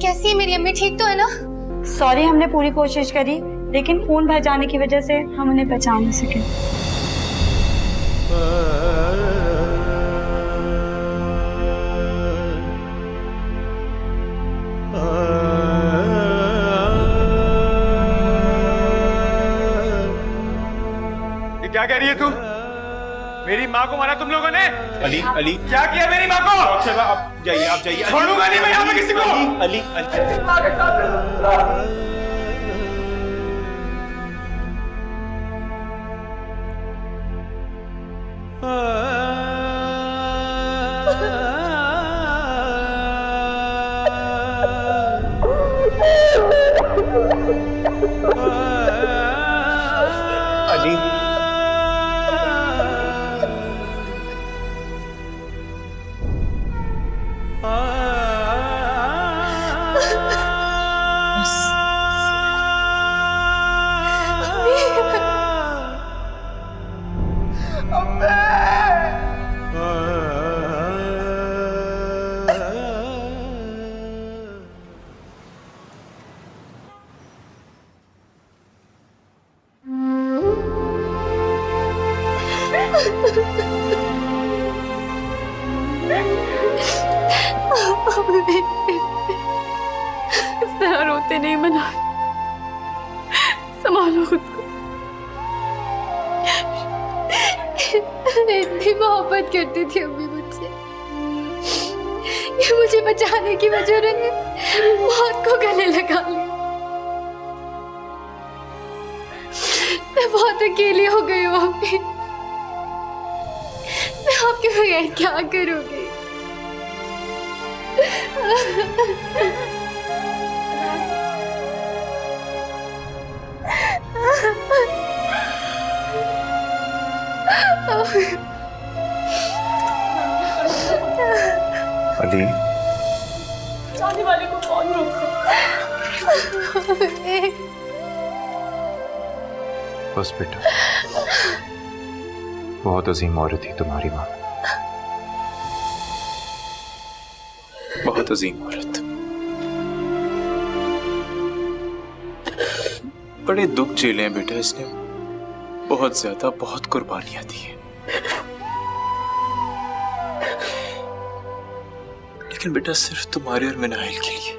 कैसी है मेरी अम्मी, ठीक तो है ना? सॉरी, हमने पूरी कोशिश करी लेकिन खून बह जाने की वजह से हम उन्हें पहचान नहीं सके। ये क्या कह रही है तू? मेरी माँ को मारा तुम लोगों ने? अली, अली क्या किया मेरी माँ को? आप जाइए, आप जाइए। छोड़ूंगा नहीं मैं यहाँ पे किसी को। अली, अली, इस तरह रोते नहीं मना, संभालो खुद को। इतनी मोहब्बत करती थी अम्मी मुझसे, ये मुझे बचाने की वजह ने मौत को गले लगा लिया। मैं बहुत अकेली हो गई हूँ अम्मी, मैं आपके बगैर क्या करूँगी? अली, जाने वाले को कौन रोक सकता? बस बेटा, बहुत अजीम औरत थी तुम्हारी माँ, बहुत अजीम औरत। बड़े दुख झेले हैं बेटा इसने, बहुत ज्यादा, बहुत कुर्बानियां दी हैं। लेकिन बेटा सिर्फ तुम्हारे और मिनाइल के लिए,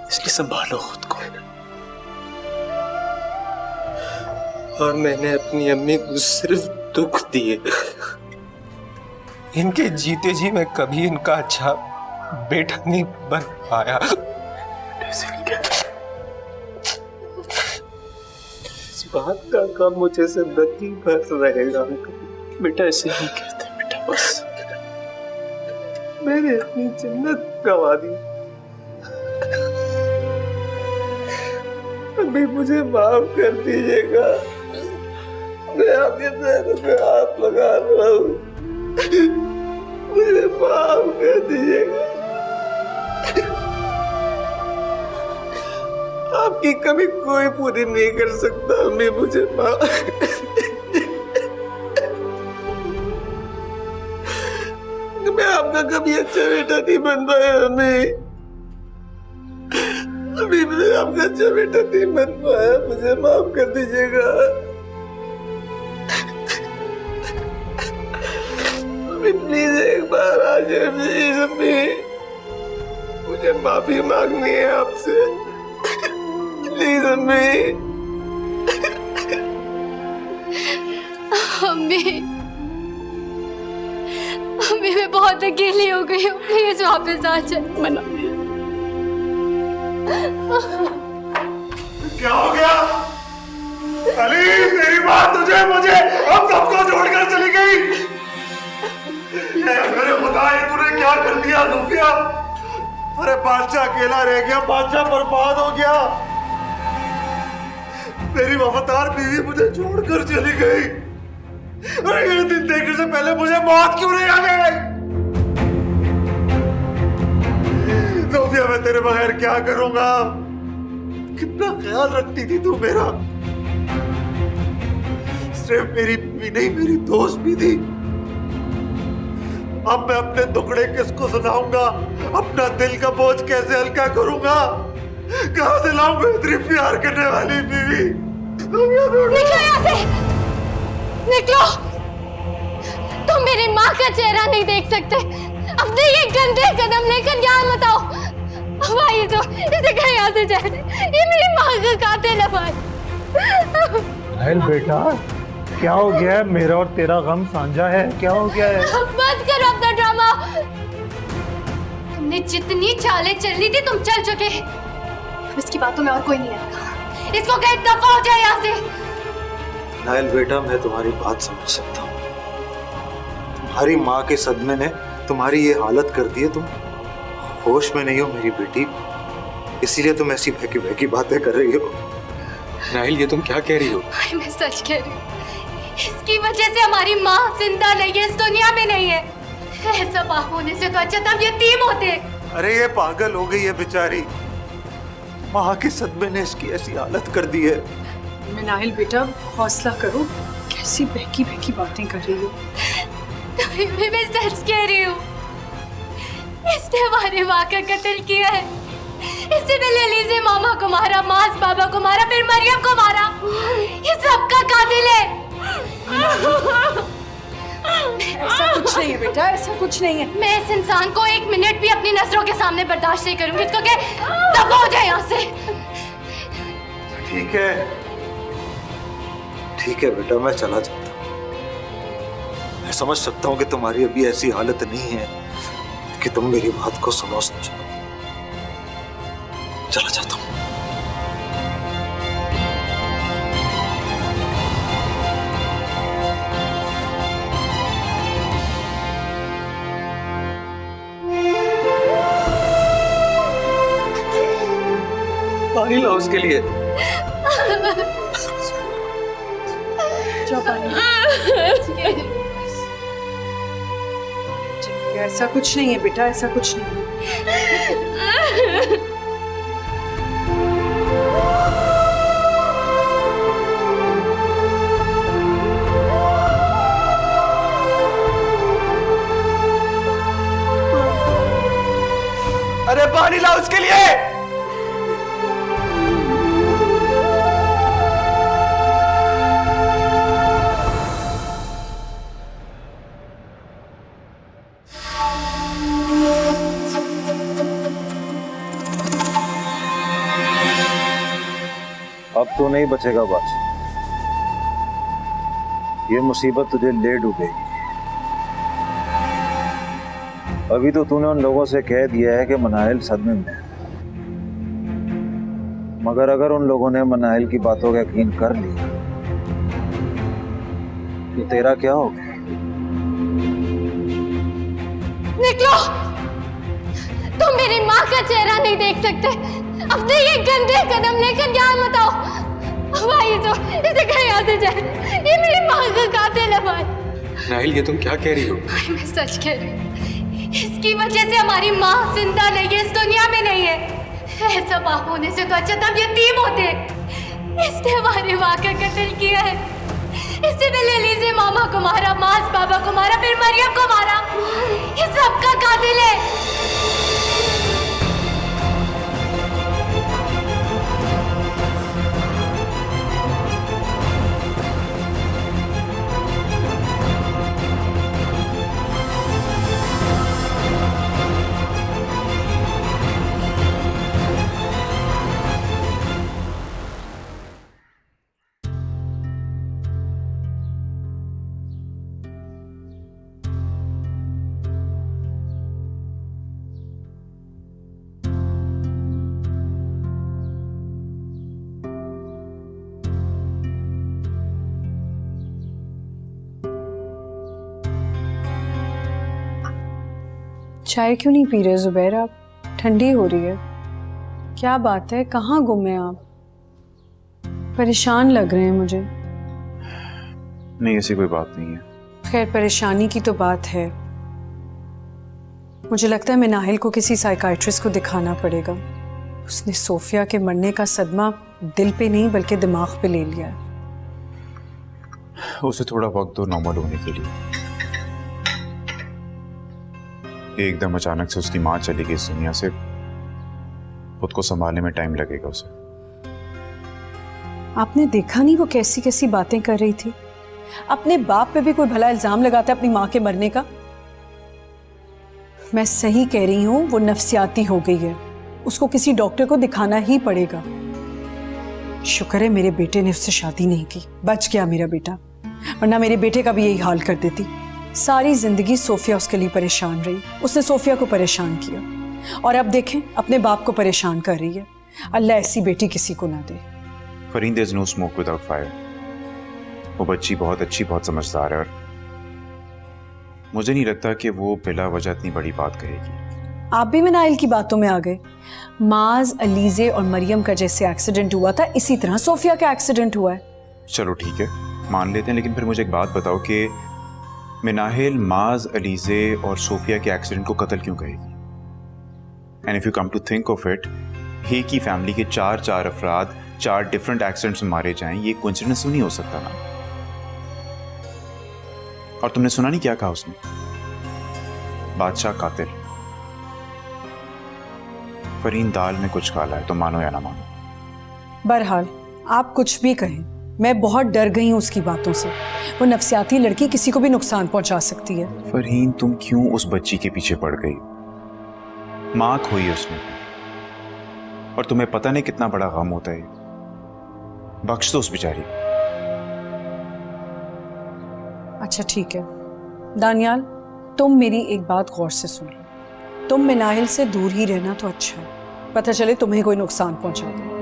इसलिए संभालो खुद को। और मैंने अपनी अम्मी को सिर्फ दुख दिए, इनके जीते जी मैं कभी इनका अच्छा बेटा नहीं बन पाया। इस बात का काम मुझे जिंदगी भर रहेगा। बेटा ऐसे नहीं कहते बेटा, बस मैंने अपनी जन्नत गंवा दी। अभी मुझे माफ कर दीजिएगा, मैं आपके पैरों पे हाथ लगा रहा हूँ, मुझे माफ कर दीजिएगा। आपकी कभी कोई पूरी नहीं कर सकता, अम्मी मुझे माफ। मैं आपका कभी अच्छा बेटा नहीं बन पाया अम्मी, अभी मैं आपका अच्छा बेटा नहीं बन पाया, मुझे माफ कर दीजिएगा। अम्मी प्लीज एक बार आ जाए प्लीज अम्मी, मुझे माफी मांगनी है आपसे, प्लीज अम्मी। अम्मी, अम्मी मैं बहुत अकेली हो गई हूँ, प्लीज वापस आ जाए। मना, क्या हो गया? अली, तेरी बात तुझे मुझे हम सबको छोड़कर चली गई। मेरे खुदा, ये तूने क्या कर दिया लूफिया? अरे बादशाह अकेला रह गया, बादशाह बर्बाद हो गया। मेरी वफादार बीवी मुझे छोड़कर चली गई। अरे ये दिन देखने से पहले मुझे मौत क्यों नहीं आ गई? लूफिया, मैं तेरे बगैर क्या करूंगा? कितना ख्याल रखती थी तू मेरा, सिर्फ मेरी भी नहीं मेरी दोस्त भी थी। अब मैं अपने दुखड़े किसको सुनाऊंगा? अपना दिल का बोझ कैसे हल्का करूंगा? कहां से लाऊंगा इतनी प्यार करने वाली बीवी? निकलो यहाँ से, निकलो। तुम मेरी माँ का चेहरा नहीं देख सकते। अपने ये गंदे कदम लेकर यहाँ मत आओ। भाई तो इसे कहीं यहाँ से जाए। ये मेरी माँ का कातिल है भाई। नाहिल बेटा, क्या हो गया है? मेरा और तेरा गम साझा है, क्या हो गया है? बंद करो अपना ड्रामा। तुमने जितनी चालें चलनी थी तुम चल चुके। अब इसकी बातों में और कोई नहीं आएगा। इसको कहीं दफा हो जाए यहाँ से। नाहिल बेटा, मैं तुम्हारी बात समझ सकता हूँ। तुम्हारी माँ के सदमे ने तुम्हारी ये हालत कर दी है। तुम होश में नहीं हो मेरी बेटी, इसीलिए तुम ऐसी बहकी बहकी बातें कर रही हो। नाहिल, ये तुम क्या कह रही हो? भाई मैं सच कह रही हूँ। इसकी वजह से हमारी माँ जिंदा नहीं है, इस दुनिया में नहीं है। ऐसा बाप होने से तो अच्छा था हम यतीम होते। अरे ये पागल हो गई है बेचारी। माँ के सदमे ने इसकी ऐसी हालत कर दी है। नाहिल बेटा, हौसला करो। कैसी बहकी बहकी बातें कर रही हो? मैं सच कह रही हूँ। इसने हमारी माँ का कत्ल किया है। इससे पहले लीजे मामा को मारा, मास बाबा को मारा, फिर मरियम को मारा। ये सबका कातिल है। ऐसा कुछ नहीं है बेटा, ऐसा कुछ नहीं है। मैं इस इंसान को एक मिनट भी अपनी नजरों के सामने बर्दाश्त नहीं करूंगी। इसको क्या दफा हो जाए यहाँ से। ठीक है, ठीक है बेटा, मैं चला जाता हूँ। मैं समझ सकता हूँ कि तुम्हारी अभी ऐसी हालत नहीं है कि तुम मेरी बात को सुनो समझो। चला जाता हूँ। पानी लाओ उसके लिए। जाओ पानी। ऐसा कुछ नहीं है बेटा, ऐसा कुछ नहीं है। अरे पानी लाओ उसके लिए। अब तो नहीं बचेगा बस। ये मुसीबत तुझे ले डूबेगी। अभी तो तूने उन लोगों से कह दिया है कि मनाहिल सदमे में है, मगर अगर उन लोगों ने मनाहिल की बातों का यकीन कर लिया तो तेरा क्या होगा? निकलो। तुम मेरी माँ का चेहरा नहीं देख सकते। अपने ये गंदे कदम लेकर यहाँ मत आओ। भाई तो इसे कहीं यहाँ से जाए। ये मेरी माँ का कातिल है भाई। नाहिल, ये तुम क्या कह रही हो? भाई मैं सच कह रही हूँ। इसकी वजह से हमारी माँ जिंदा नहीं है, इस दुनिया में नहीं है। ऐसा बाप होने से तो अच्छा था हम यतीम होते। इसने हमारी माँ का कत्ल किया है। इससे पहले लीजे मामा को मारा, मास बाबा को मारा, फिर मरियम को मारा। ये सबका कातिल है। चाय क्यों नहीं पी रहे जुबैर आप? ठंडी हो रही है। क्या बात है, कहाँ गुम हैं आप? परेशान लग रहे हैं मुझे। नहीं, ऐसी कोई बात नहीं है। खैर, परेशानी की तो बात है। मुझे लगता है मैं नाहिल को किसी साइकाइट्रिस्ट को दिखाना पड़ेगा। उसने सोफिया के मरने का सदमा दिल पे नहीं बल्कि दिमाग पे ले लिया है। उसे थोड़ा वक्त दो नॉर्मल होने के लिए। एकदम अचानक से उसकी माँ चली गई इस दुनिया से, खुद को संभालने में टाइम लगेगा उसे। आपने देखा नहीं वो कैसी कैसी बातें कर रही थी? अपने बाप पे भी कोई भला इल्जाम लगाता है अपनी माँ के मरने का। मैं सही कह रही हूँ, वो नफ्सियाती हो गई है, उसको किसी डॉक्टर को दिखाना ही पड़ेगा। शुक्र है मेरे बेटे ने उससे शादी नहीं की, बच गया मेरा बेटा, वरना मेरे बेटे का भी यही हाल कर देती। सारी जिंदगी सोफिया उसके लिए परेशान रही, उसने सोफिया को परेशान किया और अब देखें अपने बाप को परेशान कर रही है। अल्लाह ऐसी बेटी किसी को ना दे। Fareen, there is no smoke without fire. वो बच्ची बहुत अच्छी, बहुत समझदार है और मुझे नहीं लगता कि वो बिला वजह इतनी बड़ी बात कहेगी। आप भी मनाइल की बातों में आ गए। माज, अलीजे और मरियम का जैसे एक्सीडेंट हुआ था, इसी तरह सोफिया का एक्सीडेंट हुआ है। चलो ठीक है, मान लेते हैं, लेकिन फिर मुझे एक बात बताओ कि मिनाहिल माज, अलीजे और सोफिया के एक्सीडेंट को कत्ल क्यों कहेगी? And if you come to think of it, ही की फैमिली के चार अफराद 4 डिफरेंट एक्सीडेंट्स में मारे जाएं, ये कोइंसिडेंस नहीं हो सकता ना। और तुमने सुना नहीं क्या कहा उसने? बादशाह कातिल। फरीन, दाल में कुछ काला है, तो मानो या ना मानो। बहरहाल आप कुछ भी कहें, मैं बहुत डर गई हूं उसकी बातों से। वो नफ्सियाती लड़की किसी को भी नुकसान पहुंचा सकती है। फरहीन, तुम क्यों उस बच्ची के पीछे पड़ गई? मां खोई उसने, और तुम्हें पता नहीं कितना बड़ा गम होता है। बख्श दो उस बेचारी को। अच्छा ठीक है दानियाल, तुम मेरी एक बात गौर से सुन लो। तुम मिनाहिल से दूर ही रहना तो अच्छा है, पता चले तुम्हें कोई नुकसान पहुंचा दे।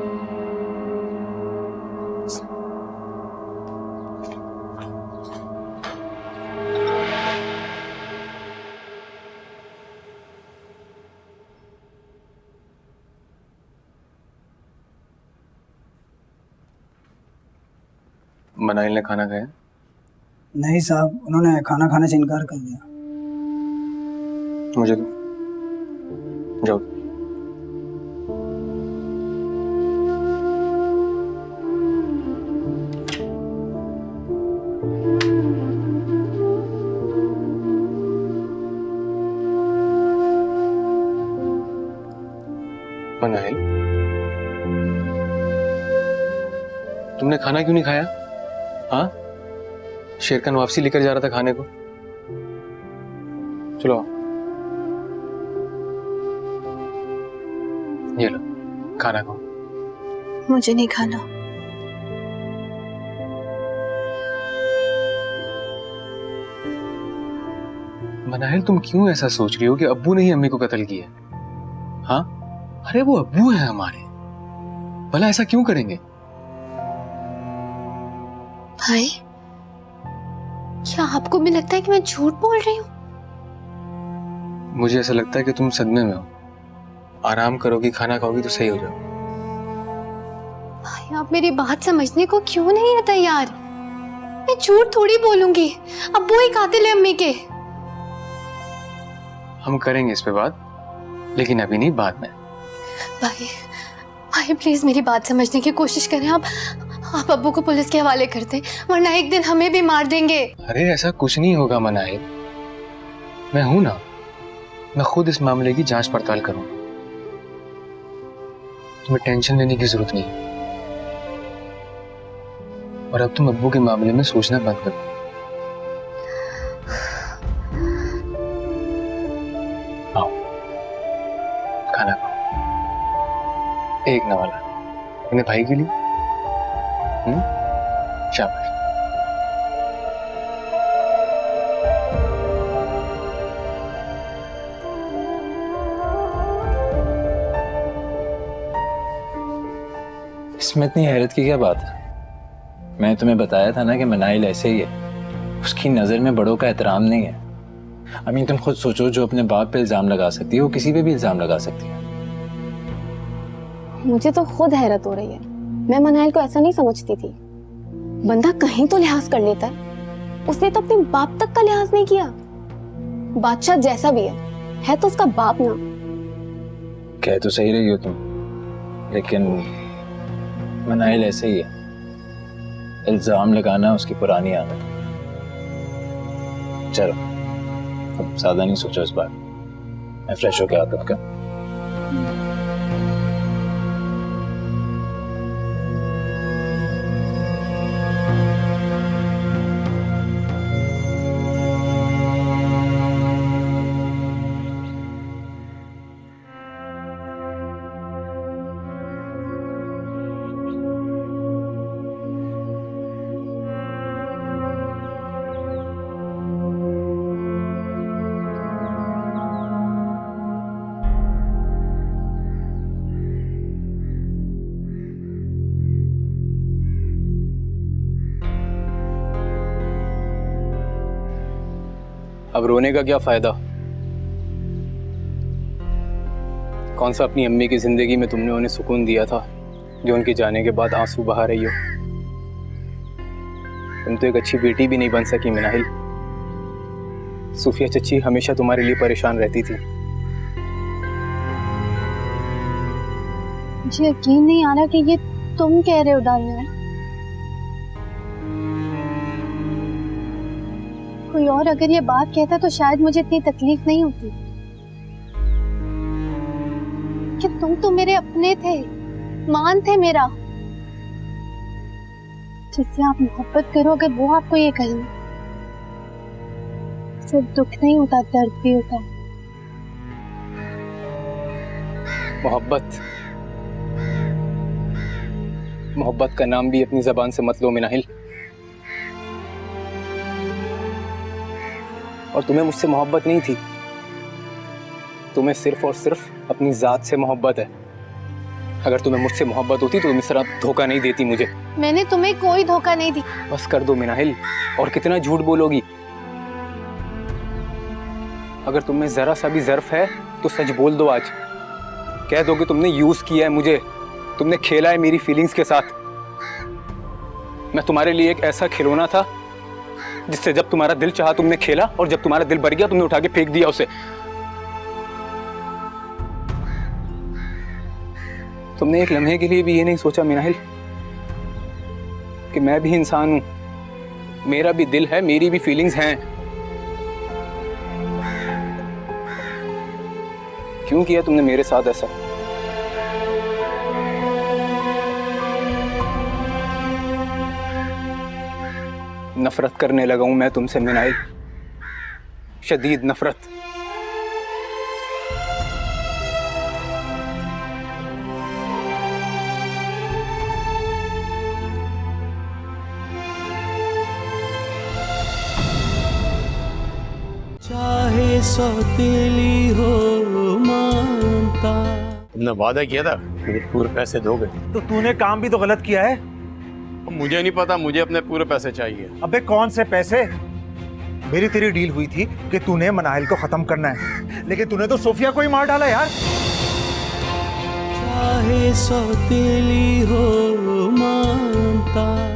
मनाइल ने खाना खाया? नहीं साहब, उन्होंने खाना खाने से इनकार कर दिया। मुझे दो, जाओ। मनाइल, तुमने खाना क्यों नहीं खाया? हाँ, शेरखान वापसी लेकर जा रहा था खाने को। चलो ये लो खाना खाओ। मुझे नहीं खाना। मनाहिल, तुम क्यों ऐसा सोच रही हो कि अब्बू ने ही अम्मी को कत्ल किया? हाँ, अरे वो अब्बू है हमारे, भला ऐसा क्यों करेंगे? भाई, क्या आपको भी लगता है कि मैं झूठ बोल रही हूँ? मुझे ऐसा लगता है कि तुम सदमे में हो। आराम करोगी, खाना खाओगी तो सही हो जाओ। भाई, आप मेरी बात समझने को क्यों नहीं है तैयार? मैं झूठ थोड़ी बोलूंगी, अब्बू ही कातिल है अम्मी के। हम करेंगे इस पे बात, लेकिन अभी नहीं, बाद में। भाई, भाई प्लीज मेरी बात समझने की कोशिश करें। आप अब्बू को पुलिस के हवाले कर दें, वरना एक दिन हमें भी मार देंगे। अरे ऐसा कुछ नहीं होगा मनाहिल, मैं हूं ना, मैं खुद इस मामले की जांच पड़ताल करूंगा। तुम्हें टेंशन लेने की जरूरत नहीं है। और अब तुम अब्बू के मामले में सोचना बंद करो। आओ खाना खाओ, एक ना वाला अपने भाई के लिए। शाबाश। इसमें इतनी हैरत की क्या बात है? मैं तुम्हें बताया था ना कि मनाइल ऐसे ही है, उसकी नज़र में बड़ों का एहतराम नहीं है। अमीन, तुम खुद सोचो, जो अपने बाप पे इल्ज़ाम लगा सकती है वो किसी पे भी इल्ज़ाम लगा सकती है। मुझे तो खुद हैरत हो रही है, मैं मनाइल को ऐसा नहीं समझती थी। बंदा कहीं तो लिहाज कर लेता है, उसने तो अपने बाप तक का लिहाज नहीं किया। बादशाह जैसा भी है तो उसका बाप ना। कह तो सही रही हो तुम, लेकिन मनाइल ऐसे ही है, इल्जाम लगाना उसकी पुरानी आदत है। चलो अब ज्यादा नहीं सोचो इस बार, मैं फ्रेश होकर आता हूँ। अब रोने का क्या फायदा? कौन सा अपनी अम्मी की जिंदगी में तुमने उन्हें सुकून दिया था जो उनके जाने के बाद आंसू बहा रही हो? तुम तो एक अच्छी बेटी भी नहीं बन सकी मिनाहिल। सूफिया चच्ची हमेशा तुम्हारे लिए परेशान रहती थी। मुझे यकीन नहीं आ रहा कि ये तुम कह रहे हो दानिया। कोई और अगर ये बात कहता तो शायद मुझे इतनी तकलीफ नहीं होती। कि तुम तो मेरे अपने थे, मान थे मेरा, जिससे आप मोहब्बत करो। अगर वो आपको ये कहे सिर्फ दुख नहीं होता, दर्द भी होता। मोहब्बत, मोहब्बत का नाम भी अपनी जबान से मत लो मिनाहिल। और तुम्हें मुझसे मोहब्बत नहीं थी, तुम्हें सिर्फ और सिर्फ अपनी जात से मोहब्बत है। अगर तुम्हें मुझसे मोहब्बत होती तो तुम इस तरह धोखा नहीं देती मुझे। मैंने तुम्हें कोई धोखा नहीं दी। बस कर दो मिनाहिल, और कितना झूठ बोलोगी? अगर तुम्हें जरा सा भी ज़र्फ है तो सच बोल दो। आज कह दो कि तुमने यूज किया है मुझे, तुमने खेला है मेरी फीलिंग्स के साथ। मैं तुम्हारे लिए एक ऐसा खिलौना था जिससे जब तुम्हारा दिल चाहा तुमने खेला, और जब तुम्हारा दिल भर गया तुमने उठा के फेंक दिया उसे। तुमने एक लम्हे के लिए भी ये नहीं सोचा मिनाहिल कि मैं भी इंसान हूं, मेरा भी दिल है, मेरी भी फीलिंग्स हैं। क्यों किया तुमने मेरे साथ ऐसा? नफरत करने लगा हूं मैं तुमसे मिनाहिल, शदीद नफरत। चाहे सौतेली हो मानता। तुमने वादा किया था मुझे पूरे पैसे दोगे। तो तूने काम भी तो गलत किया है। मुझे नहीं पता, मुझे अपने पूरे पैसे चाहिए। अबे कौन से पैसे? मेरी तेरी डील हुई थी कि तूने मनाहिल को खत्म करना है, लेकिन तूने तो सोफिया को ही मार डाला यार। चाहे सौतेली हो मानता।